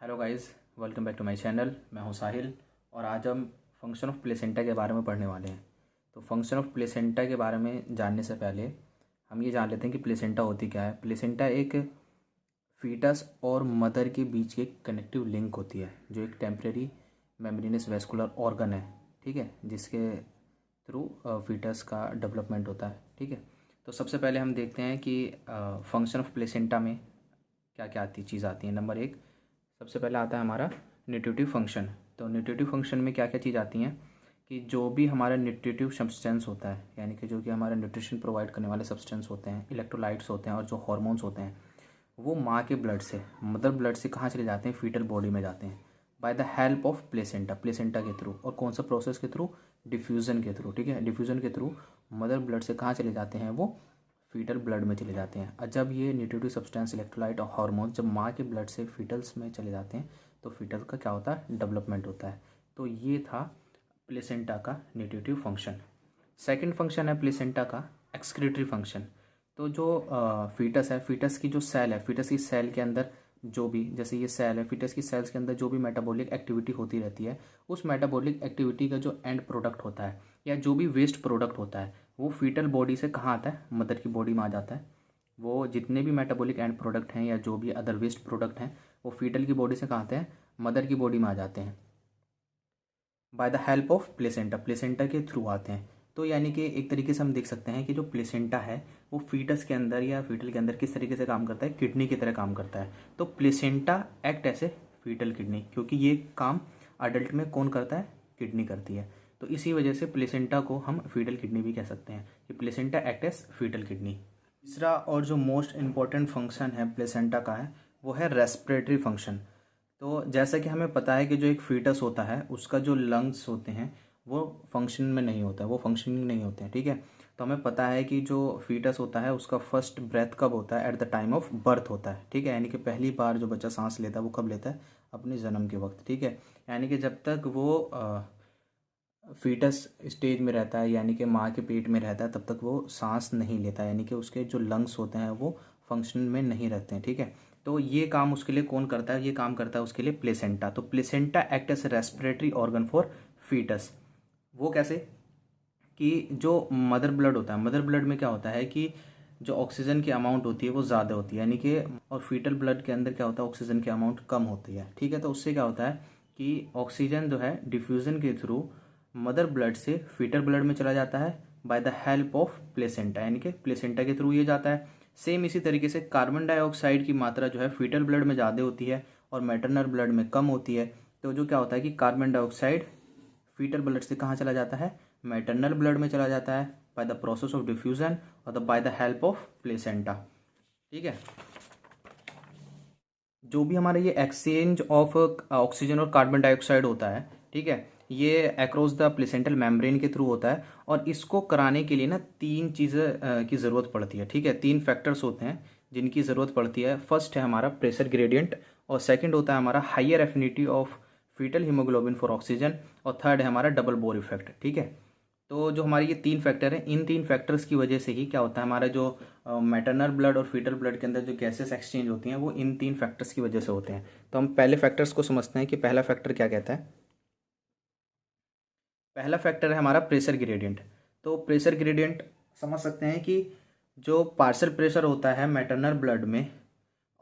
Hello guys, welcome back to my channel. मैं हूं साहिल और आज हम फंक्शन ऑफ प्लेसेंटा के बारे में पढ़ने वाले हैं। तो फंक्शन ऑफ प्लेसेंटा के बारे में जानने से पहले हम ये जान लेते हैं कि प्लेसेंटा होती क्या है। प्लेसेंटा एक फीटस और मदर के बीच की एक कनेक्टिव लिंक होती है, जो एक टेम्परेरी मेम्ब्रेनस वेस्कुलर ऑर्गन है, ठीक है, जिसके थ्रू फीटस का डेवलपमेंट होता है, ठीक है। तो सबसे पहले हम देखते हैं कि फंक्शन ऑफ प्लेसेंटा में क्या क्या चीज़ आती है। नंबर एक, सबसे पहले आता है हमारा न्यूट्रिटिव फंक्शन। तो न्यूट्रिटिव फंक्शन में क्या क्या चीज़ आती हैं कि जो भी हमारा न्यूट्रिटिव सब्सटेंस होता है, यानी कि जो कि हमारा न्यूट्रिशन प्रोवाइड करने वाले सब्सटेंस होते हैं, इलेक्ट्रोलाइट्स होते हैं और जो हार्मोन्स होते हैं, वो माँ के ब्लड से, मदर ब्लड से कहाँ चले जाते हैं, फीटल बॉडी में जाते हैं bye the help of placenta, placenta के थ्रू। और कौन सा प्रोसेस के थ्रू? डिफ्यूज़न के थ्रू, ठीक है। डिफ्यूज़न के थ्रू मदर ब्लड से कहाँ चले जाते हैं, वो फीटल ब्लड में चले जाते हैं। और जब ये न्यूट्रिटिव सब्सटेंस, इलेक्ट्रोलाइट और हार्मोन जब माँ के ब्लड से फीटल्स में चले जाते हैं तो फीटल का क्या होता है, डेवलपमेंट होता है। तो ये था प्लेसेंटा का न्यूट्रिटिव फंक्शन। सेकंड फंक्शन है प्लेसेंटा का एक्सक्रीटरी फंक्शन। तो जो फीटस है, फीटस की जो सेल है, फीटस की सेल के अंदर जो भी, जैसे ये सेल है, फीटस की सेल्स के अंदर जो भी मेटाबॉलिक एक्टिविटी होती रहती है, उस मेटाबॉलिक एक्टिविटी का जो एंड प्रोडक्ट होता है या जो भी वेस्ट प्रोडक्ट होता है, वो फीटल बॉडी से कहाँ आता है, मदर की बॉडी में आ जाता है। वो जितने भी मेटाबॉलिक एंड प्रोडक्ट हैं या जो भी अदर वेस्ट प्रोडक्ट हैं, वो फीटल की बॉडी से कहाँ आते हैं, मदर की बॉडी में आ जाते हैं bye the help of placenta, placenta के थ्रू आते हैं। तो यानी कि एक तरीके से हम देख सकते हैं कि जो प्लेसेंटा है वो फीटस के अंदर या फीटल के अंदर किस तरीके से काम करता है, किडनी की तरह काम करता है। तो placenta act as a fetal kidney, क्योंकि ये काम अडल्ट में कौन करता है, किडनी करती है। तो इसी वजह से प्लेसेंटा को हम फीटल किडनी भी कह सकते हैं कि placenta act as fetal kidney. तीसरा और जो मोस्ट इम्पॉर्टेंट फंक्शन है प्लेसेंटा का है, वो है रेस्पिरेटरी फंक्शन। तो जैसा कि हमें पता है कि जो एक फीटस होता है उसका जो लंग्स होते हैं वो फंक्शन में नहीं होता है, वो फंक्शनिंग नहीं होते हैं, ठीक है। तो हमें पता है कि जो फीटस होता है उसका फर्स्ट ब्रेथ कब होता है, eight the time of birth होता है, ठीक है। यानी कि पहली बार जो बच्चा सांस लेता है वो कब लेता है, अपने जन्म के वक्त, ठीक है। यानी कि जब तक वो फीटस स्टेज में रहता है, यानी कि माँ के पेट में रहता है, तब तक वो सांस नहीं लेता, यानी कि उसके जो लंग्स होते हैं वो फंक्शन में नहीं रहते हैं, ठीक है। तो ये काम उसके लिए कौन करता है, ये काम करता है उसके लिए प्लेसेंटा। तो placenta act as respiratory organ for fetus. वो कैसे कि जो मदर ब्लड होता है, मदर ब्लड में क्या होता है कि जो ऑक्सीजन की अमाउंट होती है वो ज़्यादा होती है, यानी कि, और फीटल ब्लड के अंदर क्या होता है, ऑक्सीजन की अमाउंट कम होती है, ठीक है। तो उससे क्या होता है कि ऑक्सीजन जो है डिफ्यूज़न के थ्रू मदर ब्लड से फीटल ब्लड में चला जाता है by the help of placenta, यानी कि प्लेसेंटा के थ्रू ये जाता है। सेम इसी तरीके से कार्बन डाइऑक्साइड की मात्रा जो है फीटल ब्लड में ज़्यादा होती है और मैटरनल ब्लड में कम होती है। तो जो क्या होता है कि कार्बन डाइऑक्साइड फीटल ब्लड से कहाँ चला जाता है, मैटरनल ब्लड में चला जाता है by the process of diffusion और by the help of placenta, ठीक है। जो भी हमारा ये एक्सचेंज ऑफ ऑक्सीजन और कार्बन डाइऑक्साइड होता है, ठीक है, ये अक्रॉस द प्लेसेंटल मेम्ब्रेन के थ्रू होता है। और इसको कराने के लिए ना तीन चीज़ें की ज़रूरत पड़ती है, ठीक है। तीन फैक्टर्स होते हैं जिनकी ज़रूरत पड़ती है। फर्स्ट है हमारा प्रेशर ग्रेडियंट, और सेकंड होता है हमारा higher affinity of fetal haemoglobin for oxygen, और थर्ड है हमारा डबल बोर इफेक्ट, ठीक है। तो जो हमारे ये तीन फैक्टर हैं, इन तीन फैक्टर्स की वजह से ही क्या होता है, हमारा जो मैटरनल ब्लड और फीटल ब्लड के अंदर जो गैसेस एक्सचेंज होती हैं वो इन तीन फैक्टर्स की वजह से होते हैं। तो हम पहले फैक्टर्स को समझते हैं कि पहला फैक्टर क्या कहता है। पहला फैक्टर है हमारा प्रेशर ग्रेडियंट। तो प्रेशर ग्रेडियंट समझ सकते हैं कि जो पार्शियल प्रेशर होता है मैटरनल ब्लड में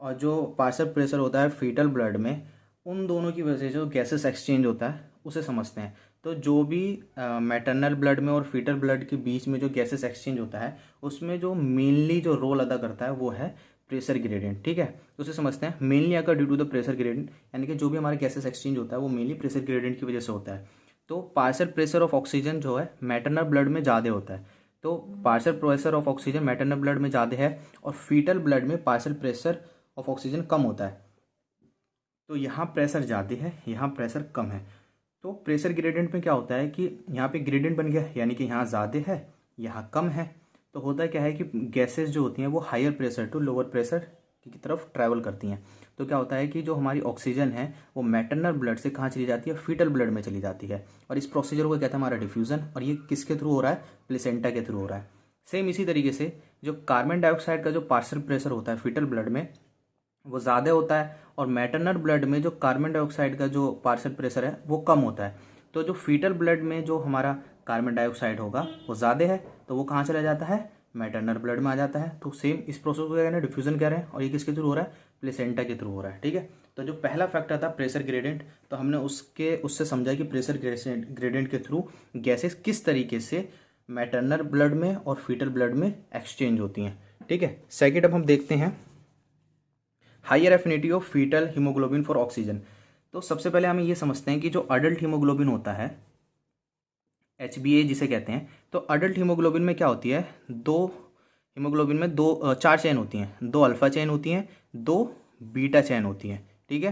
और जो पार्शियल प्रेशर होता है फीटल ब्लड में, उन दोनों की वजह से जो गैसेस एक्सचेंज होता है उसे समझते हैं। तो जो भी मैटरनल ब्लड में और फीटल ब्लड के बीच में जो गैसेस एक्सचेंज होता है उसमें जो मेनली जो रोल अदा करता है वो है प्रेशर ग्रेडियंट, ठीक है। तो उसे समझते हैं मेनली अगर due to the pressure gradient, यानी कि जो भी हमारा गैसेस एक्सचेंज होता है वो मेनली प्रेशर ग्रेडियंट की वजह से होता है। तो पार्शियल प्रेशर ऑफ ऑक्सीजन जो है मैटरनल ब्लड में ज़्यादा होता है। तो partial pressure of oxygen maternal blood में ज़्यादा है और फीटल ब्लड में पार्शियल प्रेशर ऑफ ऑक्सीजन कम होता है। तो यहाँ प्रेशर ज़्यादा है, यहाँ प्रेशर कम है। तो प्रेशर ग्रेडियंट में क्या होता है कि यहाँ पे ग्रेडियंट बन गया, यानी कि यहाँ ज़्यादा है, यहाँ कम है। तो होता क्या है कि गैसेस जो होती हैं वो higher pressure to lower pressure की तरफ ट्रैवल करती हैं। तो क्या होता है कि जो हमारी ऑक्सीजन है वो मैटरनल ब्लड से कहाँ चली जाती है, फीटल ब्लड में चली जाती है। और इस प्रोसीजर को कहते हैं हमारा डिफ्यूजन, और ये किसके थ्रू हो रहा है, प्लेसेंटा के थ्रू हो रहा है। सेम इसी तरीके से जो कार्बन डाइऑक्साइड का जो पार्शियल प्रेशर होता है फीटल ब्लड में, वो ज़्यादा होता है, और मैटरनल ब्लड में जो कार्बन डाइऑक्साइड का जो पार्शियल प्रेशर है वो कम होता है। तो जो फीटल ब्लड में जो हमारा कार्बन डाइऑक्साइड होगा वो ज़्यादा है, तो वो कहाँ चला जाता है, मैटरनल ब्लड में आ जाता है। तो सेम इस प्रोसेस को क्या कहते हैं, डिफ्यूजन कह रहे हैं, और ये किसके थ्रू हो रहा है, प्लेसेंटा के थ्रू हो रहा है। ठीक है, तो जो पहला फैक्टर था प्रेशर ग्रेडियंट, तो हमने उससे समझा कि प्रेशर ग्रेडियंट के थ्रू गैसेस किस तरीके से मैटरनल ब्लड में और फीटल ब्लड में एक्सचेंज होती हैं। ठीक है, सेकेंड अब हम देखते हैं higher affinity of fetal haemoglobin for oxygen. तो सबसे पहले हम ये समझते हैं कि जो अडल्ट हीमोग्लोबिन होता है, HbA जिसे कहते हैं, तो अडल्ट हीमोग्लोबिन में क्या होती है, हीमोग्लोबिन में चार चेन होती हैं, 2 अल्फा चेन होती हैं, 2 बीटा चेन होती हैं। ठीक है,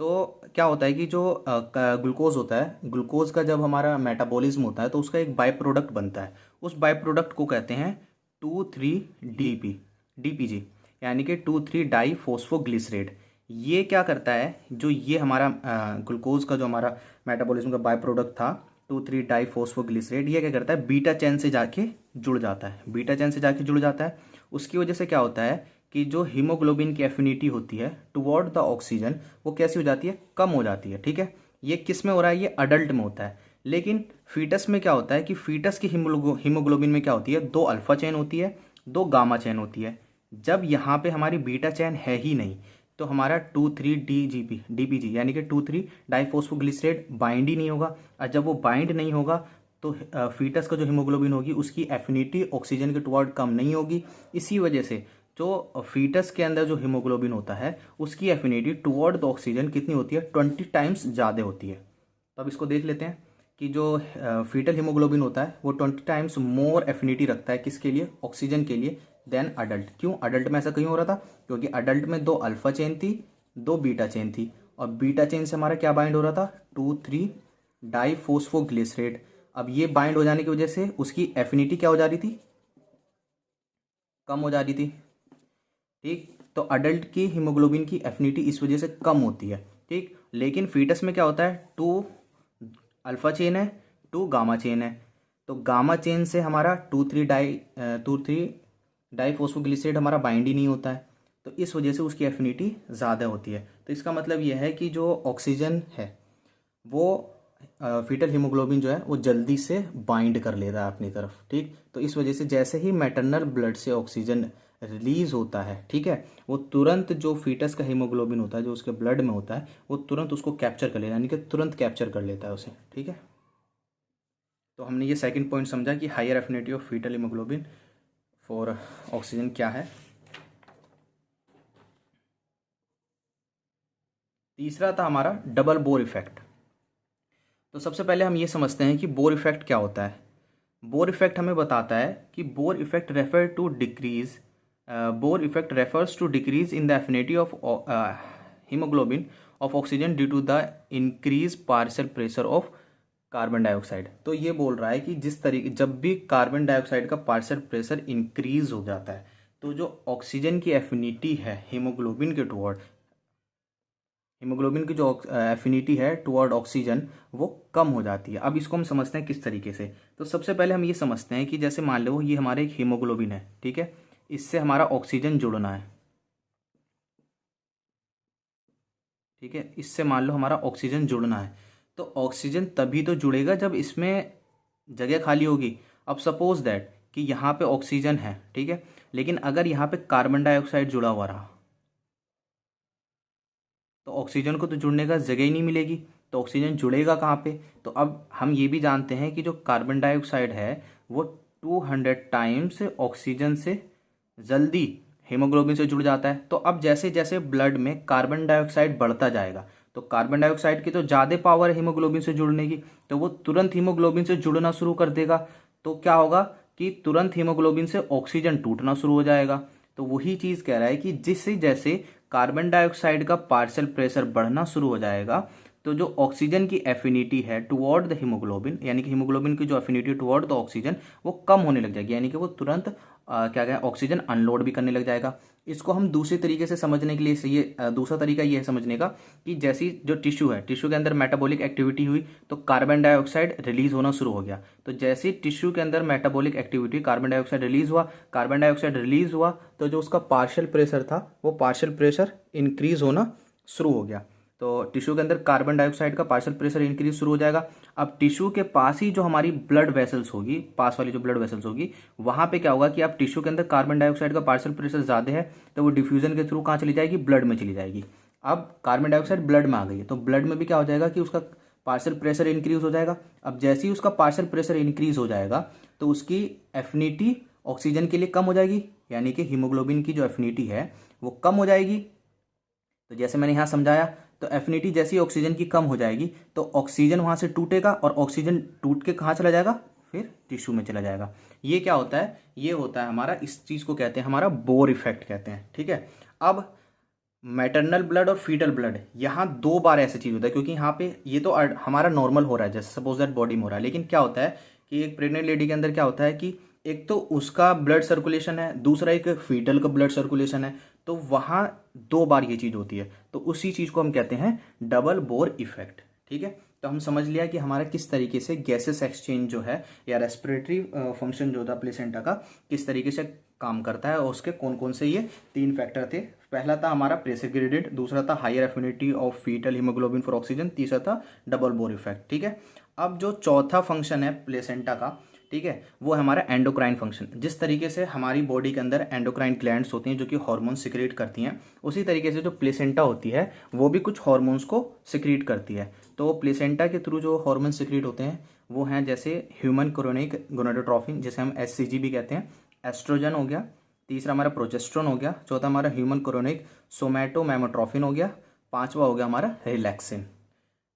तो क्या होता है कि जो ग्लूकोज होता है, ग्लूकोज का जब हमारा मेटाबॉलिज्म होता है तो उसका एक बाय प्रोडक्ट बनता है, उस बाय प्रोडक्ट को कहते हैं 2,3-DPG, यानी कि 2,3 डाइफॉस्फोग्लिसरेट। ये क्या करता है, जो ये हमारा ग्लूकोज का जो हमारा मेटाबॉलिज्म का बाय प्रोडक्ट था 2,3 डाइफॉस्फोग्लिसरेट, ये क्या करता है, बीटा चेन से जाके जुड़ जाता है, बीटा चेन से जाके जुड़ जाता है। उसकी वजह से क्या होता है कि जो हीमोग्लोबिन की एफिनिटी होती है टुवर्ड द ऑक्सीजन, वो कैसी हो जाती है, कम हो जाती है। ठीक है, ये किस में हो रहा है, ये अडल्ट में होता है। लेकिन फीटस में क्या होता है कि फीटस की हीमोग्लोबिन में क्या होती है, 2 अल्फा चेन होती है, 2 गामा चेन होती है। जब यहाँ पे हमारी बीटा चेन है ही नहीं, तो हमारा 2,3-DPG यानी कि 2,3 डाइफॉस्फोग्लिसरेट बाइंड ही नहीं होगा, और जब वो बाइंड नहीं होगा तो फीटस का जो हीमोग्लोबिन होगी उसकी एफिनिटी ऑक्सीजन के टुवर्ड कम नहीं होगी। इसी वजह से जो फीटस के अंदर जो हीमोग्लोबिन होता है उसकी एफिनिटी टुवर्ड द ऑक्सीजन कितनी होती है, 20 टाइम्स ज़्यादा होती है। तो अब इसको देख लेते हैं कि जो फीटल हीमोग्लोबिन होता है वो 20 टाइम्स मोर एफिनिटी रखता है, किसके लिए, ऑक्सीजन के लिए, देन अडल्ट। क्यों अडल्ट में ऐसा क्यों हो रहा था, क्योंकि अडल्ट में 2 अल्फा चेन थी, 2 बीटा चेन थी, और बीटा चेन से हमारा क्या बाइंड हो रहा था, 2,3 डाइफॉस्फोग्लिसरेट। अब ये बाइंड हो जाने की वजह से उसकी एफिनिटी क्या हो जा रही थी, कम हो जा रही थी। ठीक, तो अडल्ट की हीमोग्लोबिन की एफिनिटी इस वजह से कम होती है। ठीक, लेकिन फीटस में क्या होता है, 2 अल्फा चेन है, 2 गामा चेन है, तो गामा चेन से हमारा 2,3 डाइफॉस्फोग्लिसरेट हमारा बाइंड ही नहीं होता है, तो इस वजह से उसकी एफिनिटी ज़्यादा होती है। तो इसका मतलब यह है कि जो ऑक्सीजन है वो फीटल हीमोग्लोबिन जो है वो जल्दी से बाइंड कर लेता है अपनी तरफ। ठीक, तो इस वजह से जैसे ही मैटरनल ब्लड से ऑक्सीजन रिलीज होता है, ठीक है, वो तुरंत जो फीटस का हीमोग्लोबिन होता है जो उसके ब्लड में होता है वो तुरंत उसको कैप्चर कर लेता है, यानी कि तुरंत कैप्चर कर लेता है उसे। ठीक है, तो हमने ये सेकंड पॉइंट समझा कि higher affinity of fetal haemoglobin for oxygen क्या है। तीसरा था हमारा डबल बोर इफेक्ट। तो सबसे पहले हम ये समझते हैं कि बोर इफेक्ट क्या होता है। बोर इफेक्ट हमें बताता है कि Bohr effect refers to decrease in the affinity of haemoglobin of oxygen due to the increase partial pressure of carbon dioxide. तो ये बोल रहा है कि जिस तरीके जब भी कार्बन डाइऑक्साइड का पार्शियल प्रेशर इंक्रीज हो जाता है तो जो ऑक्सीजन की एफिनिटी है हीमोग्लोबिन के टुवर्ड, हीमोग्लोबिन की जो एफिनिटी है टुवर्ड ऑक्सीजन वो कम हो जाती है। अब इसको हम समझते हैं किस तरीके से। तो सबसे पहले हम ये समझते हैं कि जैसे मान लो ये हमारे एक हीमोग्लोबिन है, ठीक है, इससे हमारा ऑक्सीजन जुड़ना है, ठीक है, इससे मान लो हमारा ऑक्सीजन जुड़ना है, तो ऑक्सीजन तभी तो जुड़ेगा जब इसमें जगह खाली होगी। अब सपोज दैट कि यहाँ पे ऑक्सीजन है, ठीक है, लेकिन अगर यहाँ पे कार्बन डाइऑक्साइड जुड़ा हुआ रहा तो ऑक्सीजन को तो जुड़ने का जगह ही नहीं मिलेगी, तो ऑक्सीजन जुड़ेगा कहाँ पे। तो अब हम ये भी जानते हैं कि जो कार्बन डाइऑक्साइड है वो 200 टाइम्स ऑक्सीजन से जल्दी हीमोग्लोबिन से जुड़ जाता है। तो अब जैसे जैसे ब्लड में कार्बन डाइऑक्साइड बढ़ता जाएगा तो कार्बन डाइऑक्साइड की तो ज़्यादा पावर है हीमोग्लोबिन से जुड़ने की, तो वो तुरंत हीमोग्लोबिन से जुड़ना शुरू कर देगा। तो क्या होगा कि तुरंत हीमोग्लोबिन से ऑक्सीजन टूटना शुरू हो जाएगा। तो वही चीज़ कह रहा है कि जिससे जैसे कार्बन डाइऑक्साइड का पार्शियल प्रेशर बढ़ना शुरू हो जाएगा तो जो ऑक्सीजन की एफिनिटी है टुवर्ड द हीमोग्लोबिन, यानी कि हीमोग्लोबिन की जो एफिनिटी टुवर्ड द ऑक्सीजन वो कम होने लग जाएगी, यानी कि वो तुरंत क्या कहें ऑक्सीजन अनलोड भी करने लग जाएगा। इसको हम दूसरे तरीके से समझने के लिए ये दूसरा तरीका ये है समझने का कि जैसी जो टिश्यू है, टिश्यू के अंदर मेटाबॉलिक एक्टिविटी हुई तो कार्बन डाइऑक्साइड रिलीज होना शुरू हो गया। तो जैसे टिश्यू के अंदर metabolic activity, carbon dioxide release हुआ, कार्बन डाइऑक्साइड रिलीज हुआ तो जो उसका पार्शियल प्रेशर था वो पार्शियल प्रेशर इंक्रीज होना शुरू हो गया। तो टिश्यू के अंदर कार्बन डाइऑक्साइड का पार्शियल प्रेशर इंक्रीज शुरू हो जाएगा। अब टिश्यू के पास ही जो हमारी ब्लड वेसल्स होगी, पास वाली जो ब्लड वेसल्स होगी, वहां पे क्या होगा कि अब टिश्यू के अंदर कार्बन डाइऑक्साइड का पार्शियल प्रेशर ज़्यादा है तो वो डिफ्यूजन के थ्रू कहाँ चली जाएगी, ब्लड में चली जाएगी। अब कार्बन डाइऑक्साइड ब्लड में आ गई है तो ब्लड में भी क्या हो जाएगा कि उसका पार्शियल प्रेशर इंक्रीज हो जाएगा। अब जैसे ही उसका पार्शियल प्रेशर इंक्रीज हो जाएगा तो उसकी एफिनिटी ऑक्सीजन के लिए कम हो जाएगी, यानी कि हीमोग्लोबिन की जो एफिनिटी है वो कम हो जाएगी। तो जैसे मैंने यहाँ समझाया, तो एफिनिटी जैसी ऑक्सीजन की कम हो जाएगी तो ऑक्सीजन वहाँ से टूटेगा और ऑक्सीजन टूट के कहाँ चला जाएगा, फिर टिश्यू में चला जाएगा। ये क्या होता है, ये होता है हमारा, इस चीज़ को कहते हैं हमारा बोर इफेक्ट कहते हैं। ठीक है, अब मैटरनल ब्लड और फीटल ब्लड, यहाँ 2 बार ऐसी चीज़ होता है, क्योंकि यहाँ पे ये तो हमारा नॉर्मल हो रहा है, जैसे सपोज दैट बॉडी में हो रहा है, लेकिन क्या होता है कि एक प्रेग्नेंट लेडी के अंदर क्या होता है कि एक तो उसका ब्लड सर्कुलेशन है, दूसरा एक फीटल का ब्लड सर्कुलेशन है, तो वहाँ 2 बार ये चीज़ होती है। तो उसी चीज़ को हम कहते हैं डबल बोर इफेक्ट। ठीक है, तो हम समझ लिया कि हमारा किस तरीके से गैसेस एक्सचेंज जो है या रेस्पिरेटरी फंक्शन जो था प्लेसेंटा का किस तरीके से काम करता है और उसके कौन कौन से ये 3 फैक्टर थे। पहला था हमारा प्रेशर ग्रेडिएंट, दूसरा था higher affinity of fetal haemoglobin for oxygen, तीसरा था डबल बोर इफेक्ट। ठीक है, अब जो चौथा फंक्शन है प्लेसेंटा का, ठीक है, वो है हमारा एंडोक्राइन फंक्शन। जिस तरीके से हमारी बॉडी के अंदर एंडोक्राइन ग्लैंड्स होती हैं जो कि हार्मोन सिक्रीट करती हैं, उसी तरीके से जो प्लेसेंटा होती है वो भी कुछ हार्मोन्स को सिक्रीट करती है। तो प्लेसेंटा के थ्रू जो हार्मोन सिक्रीट होते हैं वो हैं जैसे ह्यूमन कोरोनिक गोनाडोट्रोफिन, जिसे हम एचसीजी भी कहते हैं, एस्ट्रोजन हो गया, तीसरा हमारा प्रोजेस्टेरोन हो गया, चौथा हमारा ह्यूमन कोरोनिक सोमैटोमेमोट्रोफिन हो गया, पांचवा हो गया हमारा रिलैक्सिन।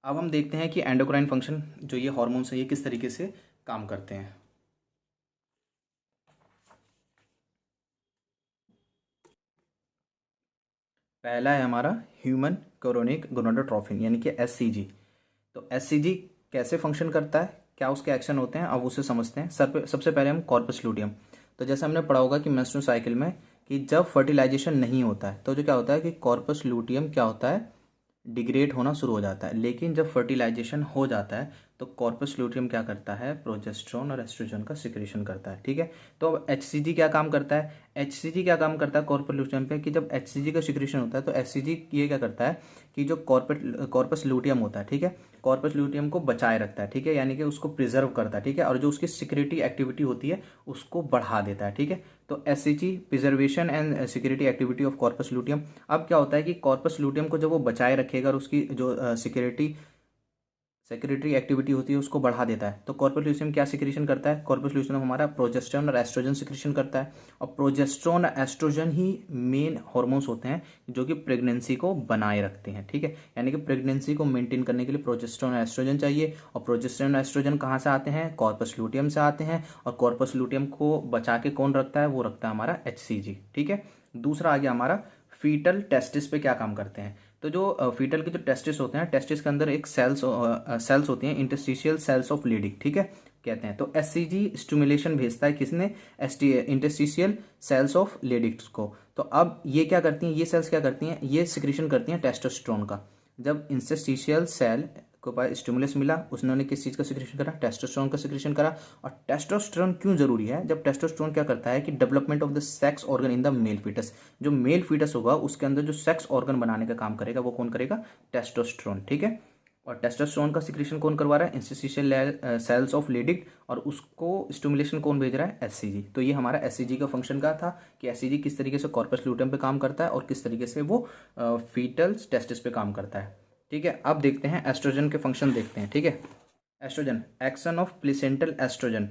अब हम देखते हैं कि एंडोक्राइन फंक्शन जो ये हार्मोन्स है ये किस तरीके से काम करते हैं। पहला है हमारा ह्यूमन कोरोनिक गोनाडोट्रोफिन यानी कि एचसीजी। तो एचसीजी कैसे फंक्शन करता है, क्या उसके एक्शन होते हैं, अब उसे समझते हैं। सबसे पहले हम कॉर्पस लूटियम। तो जैसे हमने पढ़ा होगा कि मेंस्ट्रुअल साइकिल में कि जब फर्टिलाइजेशन नहीं होता है तो जो क्या होता है कि कॉर्पस लूटियम क्या होता है, डिग्रेड होना शुरू हो जाता है। लेकिन जब फर्टिलाइजेशन हो जाता है तो कॉर्पस लूटियम क्या करता है, प्रोजेस्टेरोन और एस्ट्रोजन का सिक्रेशन करता है। ठीक है, तो अब एचसीजी क्या काम करता है, एचसीजी क्या काम करता है कॉर्पस लूटियम पे, कि जब एचसीजी का सिक्रेशन होता है तो एचसीजी ये क्या करता है कि जो कॉर्पस लूटियम होता है, ठीक है, कॉर्पस लूटियम को बचाए रखता है। ठीक है, यानी कि उसको प्रिजर्व करता है। ठीक है, और जो उसकी सिक्रेटरी एक्टिविटी होती है उसको बढ़ा देता है। ठीक है, तो SCG preservation and security activity of corpus luteum. अब क्या होता है कि कॉर्पस लूटियम को जब वो बचाए रखेगा और उसकी जो सेक्रेटरी एक्टिविटी होती है उसको बढ़ा देता है, तो कॉर्पस लूटियम क्या सिक्रीशन करता है, कॉर्पस लूटियम हमारा प्रोजेस्टेरोन और एस्ट्रोजन सिक्रीशन करता है। और प्रोजेस्टेरोन और एस्ट्रोजन ही मेन हार्मोन्स होते हैं जो कि प्रेगनेंसी को बनाए रखते हैं। ठीक है, यानी कि प्रेगनेंसी को मेंटेन करने के लिए प्रोजेस्टेरोन और एस्ट्रोजन चाहिए। और प्रोजेस्टेरोन और एस्ट्रोजन कहाँ से आते हैं, कॉर्पस लूटियम से आते हैं। और कॉर्पस लूटियम को बचा के कौन रखता है, वो रखता है हमारा एचसीजी। ठीक है, दूसरा आ गया हमारा फीटल टेस्टिस पे क्या काम करते हैं। तो जो फीटल के जो टेस्टिस होते हैं, टेस्टिस के अंदर एक सेल्स होती हैं, इंटरस्टिशियल सेल्स ऑफ लीडिंग, ठीक है, कहते हैं। तो एससीजी स्टिमुलेशन भेजता है किसने, इंटरस्टिशियल सेल्स ऑफ लेडिक्स को। तो अब ये क्या करती हैं, ये सेल्स क्या करती हैं, ये सिक्रीशन करती हैं टेस्टोस्टेरोन का। जब इंटरस्टिशियल सेल को पास स्टिमुलस मिला, उसने किस चीज़ का सिक्रेशन करा, टेस्टोस्टेरोन का सिक्रेशन करा। और टेस्टोस्टेरोन क्यों जरूरी है, जब टेस्टोस्टेरोन क्या करता है कि development of the sex organ in the male fetus, जो मेल फीटस होगा उसके अंदर जो सेक्स ऑर्गन बनाने का काम करेगा वो कौन करेगा, टेस्टोस्टेरोन। ठीक है, और टेस्टोस्टेरोन का सिक्रेशन कौन करवा रहा है, इंटरस्टिशियल सेल्स ऑफ लेडिक, और उसको स्टिमुलेशन कौन भेज रहा है, एचसीजी। तो ये हमारा एचसीजी का फंक्शन का था कि एचसीजी किस तरीके से कॉर्पस लूटियम पे काम करता है और किस तरीके से वो फीटल टेस्टिस पे काम करता है। ठीक है, अब देखते हैं एस्ट्रोजन के फंक्शन देखते हैं। ठीक है, oestrogen, action of placental oestrogen.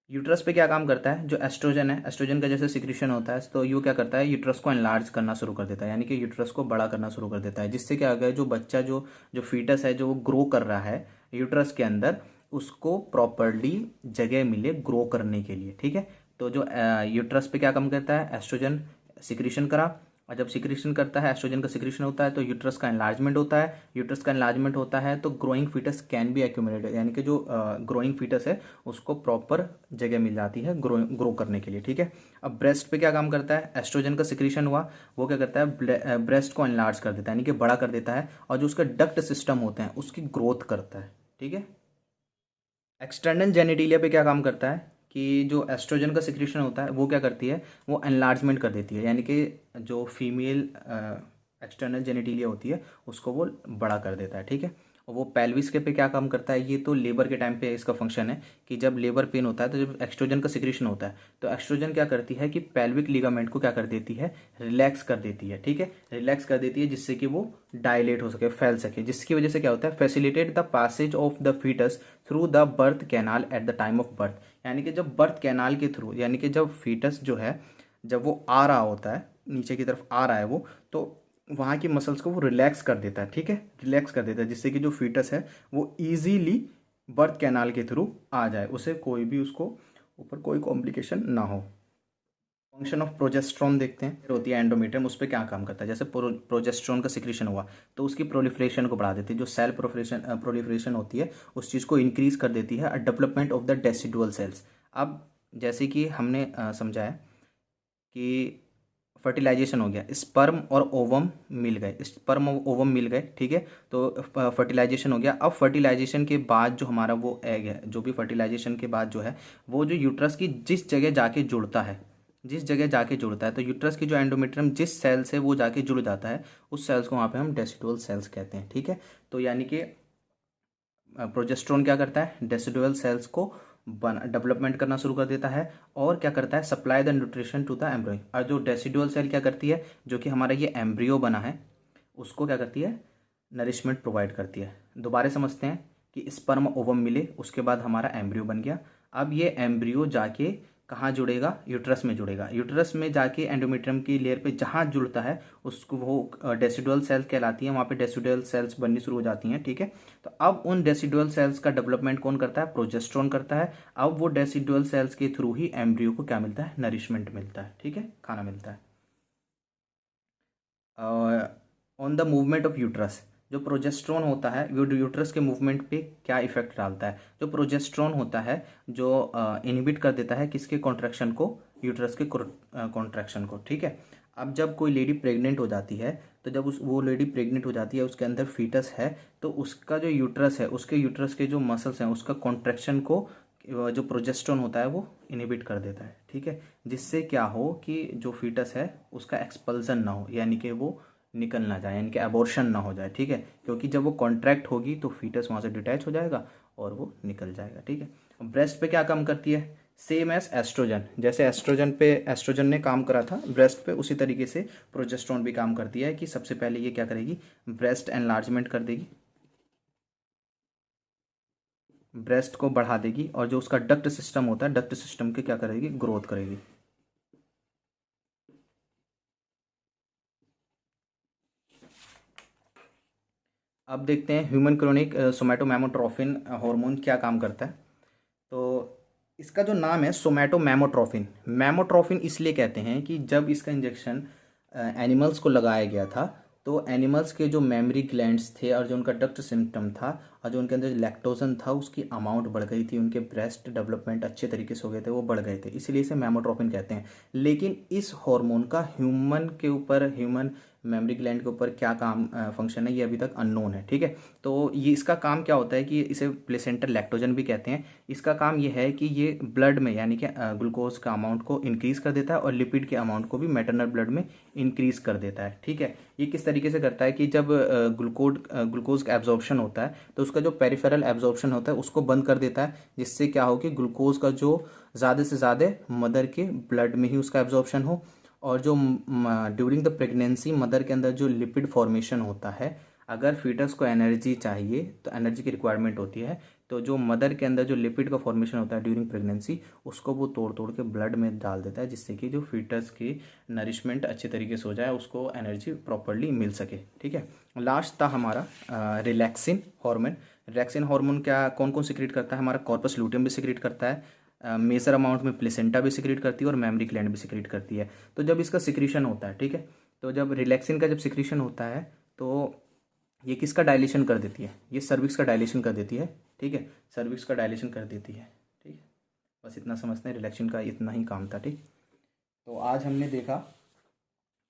Uterus पे क्या काम करता है, जो एस्ट्रोजन है, एस्ट्रोजन का जैसे सिक्रीशन होता है तो यू क्या करता है, यूट्रस को एनलार्ज करना शुरू कर देता है, यानी कि यूट्रस को बड़ा करना शुरू कर देता है, जिससे क्या होगा, जो बच्चा जो जो फीटस है जो ग्रो कर रहा है यूट्रस के अंदर, उसको प्रॉपरली जगह मिले ग्रो करने के लिए। ठीक है, तो जो यूट्रस पे क्या काम करता है, एस्ट्रोजन सिक्रीशन करा, और जब सिक्रीशन करता है, एस्ट्रोजन का सिक्रीशन होता है तो यूट्रस का एनलार्जमेंट होता है। यूट्रस का एनलार्जमेंट होता है तो growing fetus can be accumulated, यानी कि जो ग्रोइंग फीटस है उसको प्रॉपर जगह मिल जाती है ग्रो करने के लिए, ठीक है। अब ब्रेस्ट पे क्या काम करता है, एस्ट्रोजन का सिक्रीशन हुआ, वो क्या करता है, ब्रेस्ट को एनलार्ज कर देता है, यानी कि बड़ा कर देता है, और जो उसका डक्ट सिस्टम होते हैं उसकी ग्रोथ करता है, ठीक है। एक्सटर्नल जेनिटिलिया पे क्या काम करता है कि जो एस्ट्रोजन का सिक्रीशन होता है वो क्या करती है, वो एनलार्जमेंट कर देती है, यानी कि जो फीमेल एक्सटर्नल जेनिटिलिया होती है उसको वो बड़ा कर देता है, ठीक है। और वो पेल्विस के पे क्या काम करता है, ये तो लेबर के टाइम पे इसका फंक्शन है कि जब लेबर पेन होता है तो जब एक्सट्रोजन का सिक्रीशन होता है तो एक्सट्रोजन क्या करती है कि पेल्विक लिगामेंट को क्या कर देती है, रिलैक्स कर देती है, ठीक है, रिलैक्स कर देती है, जिससे कि वो डायलेट हो सके, फैल सके, जिसकी वजह से क्या होता है, facilitate the passage of the fetus through the birth canal at the time of birth, यानी कि जब बर्थ कैनाल के थ्रू, यानी कि जब फीटस जो है जब वो आ रहा होता है, नीचे की तरफ आ रहा है वो, तो वहाँ की मसल्स को वो रिलैक्स कर देता है, ठीक है, रिलैक्स कर देता है, जिससे कि जो फीटस है वो इजीली बर्थ कैनाल के थ्रू आ जाए, उसे कोई भी उसको ऊपर कोई कॉम्प्लिकेशन ना हो। फंक्शन ऑफ प्रोजेस्ट्रॉन देखते हैं, फिर होती है एंडोमेट्रियम, उस पर क्या काम करता है, जैसे प्रोजेस्ट्रॉन का सिक्रीशन हुआ तो उसकी प्रोलिफरेशन को बढ़ा देती है, जो सेल प्रोलिफरेशन होती है उस चीज़ को इंक्रीज कर देती है, development of the decidual sales. अब जैसे कि हमने समझा है कि फर्टिलाइजेशन हो गया, स्पर्म और ओवम मिल गए, स्पर्म और ओवम मिल गए, ठीक है, तो फर्टिलाइजेशन हो गया। अब फर्टिलाइजेशन के बाद जो हमारा वो एग है, जो भी फर्टिलाइजेशन के बाद जो है वो जो यूट्रस की जिस जगह जाके जुड़ता है, जिस जगह जाके जुड़ता है, तो यूट्रस की जो एंडोमेट्रियम जिस सेल से वो जाके जुड़ जाता है उस सेल्स को वहाँ पे हम डेसिडुअल सेल्स कहते हैं, ठीक है। तो यानी कि प्रोजेस्टेरोन क्या करता है, डेसिडुअल सेल्स को डेवलपमेंट करना शुरू कर देता है, और क्या करता है, supply the nutrition to the embryo. और जो डेसिडुअल सेल क्या करती है, जो कि हमारा ये एम्ब्रियो बना है उसको क्या करती है, नरिशमेंट प्रोवाइड करती है। दोबारा समझते हैं कि स्पर्म ओवम मिले, उसके बाद हमारा एम्ब्रियो बन गया। अब ये एम्ब्रियो जाके कहाँ जुड़ेगा, यूट्रस में जुड़ेगा, यूट्रस में जाके एंडोमेट्रियम की लेयर पे जहाँ जुड़ता है उसको वो डेसिडुअल सेल्स कहलाती है, वहाँ पे डेसिडुअल सेल्स बननी शुरू हो जाती हैं, ठीक है। तो अब उन डेसिडुअल सेल्स का डेवलपमेंट कौन करता है, प्रोजेस्टेरोन करता है। अब वो डेसिडुअल सेल्स के थ्रू ही एम्ब्रियो को क्या मिलता है, नरिशमेंट मिलता है, ठीक है, खाना मिलता है। On the movement of uterus, जो प्रोजेस्ट्रॉन होता है वो यूट्रस के मूवमेंट पे क्या इफेक्ट डालता है, जो प्रोजेस्ट्रॉन होता है जो इनहिबिट कर देता है किसके कॉन्ट्रैक्शन को, यूट्रस के कॉन्ट्रैक्शन को, ठीक है। अब जब कोई लेडी प्रेग्नेंट हो जाती है तो जब वो लेडी प्रेग्नेंट हो जाती है उसके अंदर फीटस है, तो उसका जो यूट्रस है उसके यूट्रस के जो मसल्स हैं उसका कॉन्ट्रैक्शन को जो प्रोजेस्ट्रॉन होता है वो इनहिबिट कर देता है, ठीक है, जिससे क्या हो कि जो फीटस है उसका एक्सपल्सन ना हो, यानी कि वो निकल ना जाए, यानी कि एबॉर्शन ना हो जाए, ठीक है, क्योंकि जब वो कॉन्ट्रैक्ट होगी तो फीटस वहाँ से डिटैच हो जाएगा और वो निकल जाएगा, ठीक है। ब्रेस्ट पे क्या काम करती है, सेम एज एस्ट्रोजन, जैसे एस्ट्रोजन पे एस्ट्रोजन ने काम करा था ब्रेस्ट पे, उसी तरीके से प्रोजेस्ट्रॉन भी काम करती है कि सबसे पहले ये क्या करेगी, ब्रेस्ट एनलार्जमेंट कर देगी, ब्रेस्ट को बढ़ा देगी, और जो उसका डक्ट सिस्टम होता है डक्ट सिस्टम के क्या करेगी, ग्रोथ करेगी। अब देखते हैं ह्यूमन क्रोनिक सोमैटोमेमोट्रोफिन हार्मोन क्या काम करता है। तो इसका जो नाम है सोमैटोमेमोट्रोफिन, मेमोट्रोफिन इसलिए कहते हैं कि जब इसका इंजेक्शन एनिमल्स को लगाया गया था तो एनिमल्स के जो मेमरी ग्लैंड्स थे और जो उनका डक्ट सिस्टम था और जो उनके अंदर लैक्टोजन था उसकी अमाउंट बढ़ गई थी, उनके ब्रेस्ट डेवलपमेंट अच्छे तरीके से हो गए थे, वो बढ़ गए थे, इसीलिए इसे मेमोट्रोफिन कहते हैं। लेकिन इस हार्मोन का ह्यूमन के ऊपर, ह्यूमन मेमरी ग्लैंड के ऊपर क्या काम फंक्शन है ये अभी तक अननोन है, ठीक है। तो ये इसका काम क्या होता है कि इसे प्लेसेंटल लैक्टोजन भी कहते हैं। इसका काम ये है कि ये ब्लड में यानी कि ग्लूकोज का अमाउंट को इंक्रीज कर देता है और लिपिड के अमाउंट को भी मैटरनल ब्लड में इंक्रीज कर देता है, ठीक है। ये किस तरीके से करता है कि जब ग्लूकोज का एब्जॉर्प्शन होता है तो उसका जो पेरिफेरल एब्जॉर्प्शन होता है उसको बंद कर देता है, जिससे क्या हो कि ग्लूकोज का जो ज़्यादा से ज़्यादा मदर के ब्लड में ही उसका एब्जॉर्प्शन हो, और जो ड्यूरिंग द प्रेगनेंसी मदर के अंदर जो लिपिड फॉर्मेशन होता है, अगर फीटस को एनर्जी चाहिए तो एनर्जी की रिक्वायरमेंट होती है, तो जो मदर के अंदर जो लिपिड का फॉर्मेशन होता है ड्यूरिंग प्रेगनेंसी उसको वो तोड़ तोड़ के ब्लड में डाल देता है, जिससे कि जो फीटस की नरिशमेंट अच्छे तरीके से हो जाए, उसको एनर्जी प्रॉपरली मिल सके, ठीक है। लास्ट था हमारा रिलैक्सिन हार्मोन। रिलैक्सिन हार्मोन क्या कौन कौन सिक्रीट करता है, हमारा कॉर्पस लूटियम भी सिक्रीट करता है, मेजर अमाउंट में प्लेसेंटा भी सिक्रीट करती है और मेमरी ग्लैंड भी सिक्रीट करती है। तो जब इसका सिक्रीशन होता है, ठीक है, तो जब रिलैक्सिन का जब सिक्रीशन होता है तो ये किसका डायलेशन कर देती है, ये सर्विक्स का डायलेशन कर देती है। ठीक है, सर्विक्स का डायलेशन कर देती है। ठीक है, बस इतना समझते हैं, रिलैक्सिन का इतना ही काम था। ठीक, तो आज हमने देखा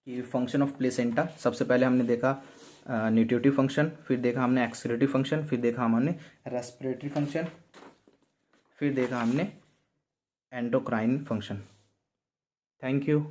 कि फंक्शन ऑफ प्लेसेंटा, सबसे पहले हमने देखा न्यूट्रिटिव फंक्शन, फिर देखा हमने एक्सक्रीटिव फंक्शन, फिर देखा हमने रेस्पिरेटरी फंक्शन, फिर देखा हमने एंडोक्राइन फंक्शन। Thank you.